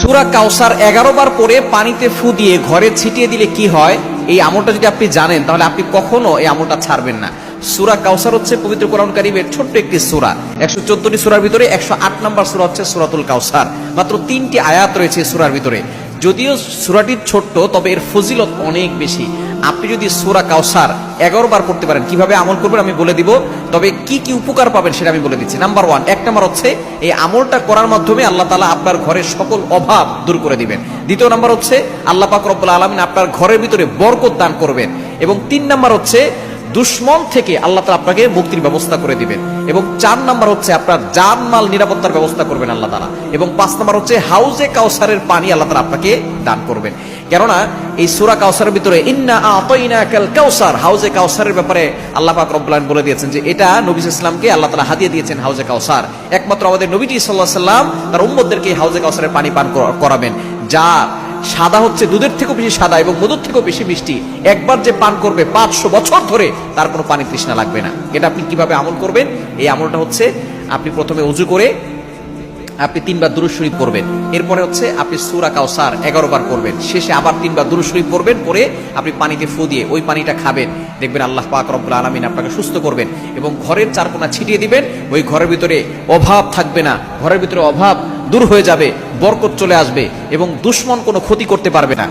সূরা কাউসার 11 বার পরে পানিতে ফু দিয়ে ঘরে ছিটিয়ে দিলে কি হয়, এই আমলটা যদি আপনি জানেন তাহলে আপনি কখনো এই আমলটা ছাড়বেন না। সূরা কাউসার হচ্ছে পবিত্র কোরআন কারীমের ছোট্ট একটি সূরা। 114টি সূরার ভিতরে 108 নম্বর সূরা হচ্ছে সূরাতুল কাউসার। মাত্র 3টি আয়াত রয়েছে সূরার ভিতরে। যদিও সূরাটি ছোট্ট, তবে এর ফজিলত অনেক বেশি। আপনি যদি সূরা কাউসার 11 বার পড়তে পারেন, কিভাবে আমল করবেন আমি বলে দিব, তবে কি কি উপকার পাবেন সেটা আমি বলে দিচ্ছি। নাম্বার 1, 1 নাম্বার হচ্ছে এই আমলটা করার মাধ্যমে আল্লাহ তাআলা আপনার ঘরের সকল অভাব দূর করে দিবেন। দ্বিতীয় নাম্বার হচ্ছে আল্লাহ পাক রব্বুল আলামিন আপনার ঘরের ভিতরে বরকত দান করবেন। এবং 3 নাম্বার হচ্ছে দুশ্মন থেকে আল্লাহ তাআলা আপনাকে মুক্তির ব্যবস্থা করে দিবেন। এবং 4 নাম্বার হচ্ছে আপনার জানমাল নিরাপত্তার ব্যবস্থা করবেন আল্লাহ তাআলা। এবং 5 নাম্বার হচ্ছে হাউজে কাউসারের পানি আল্লাহ তাআলা আপনাকে দান করবেন। কেননা এই সূরা কাউসারের ভিতরে ইন্না আতাইনাকাল কাউসার, হাউজে কাউসারের ব্যাপারে আল্লাহ পাক রব্বুল আলামিন বলে দিয়েছেন যে এটা নবী সাল্লাল্লাহু আলাইহি ওয়াসাল্লামকে আল্লাহ তাআলা হাদিয়া দিয়েছেন হাউজে কাউসার। একমাত্র আমাদের নবীজি সাল্লাল্লাহু আলাইহি ওয়াসাল্লাম তার উম্মতদেরকে হাউজে কাউসারের পানি পান করাবেন, যা সাদা হচ্ছে দুধের থেকেও বেশি সাদা এবং মধুর থেকেও বেশি মিষ্টি। একবার যে পান করবে 500 বছর ধরে তার কোনো পানি তৃষ্ণা লাগবে না। এটা আপনি কিভাবে আমল করবেন? এই আমলটা হচ্ছে আপনি প্রথমে ওযু করে আপনি 3 বার দুরূদ শরীফ পড়বেন। এরপরে হচ্ছে আপনি সূরা কাউসার 11 বার পড়বেন। শেষে আবার 3 বার দুরূদ শরীফ পড়বেন। পরে আপনি পানিতে ফু দিয়ে ওই পানিটা খাবেন। দেখবেন আল্লাহ পাক রব্বুল আলামিন আপনাকে সুস্থ করবেন এবং ঘরের চারকোনা ছিটিয়ে দিবেন। ওই ঘরের ভিতরে অভাব থাকবে না, ঘরের ভিতরে অভাব দূর হয়ে যাবে, বরকত চলে আসবে এবং দুশমন কোনো ক্ষতি করতে পারবে না।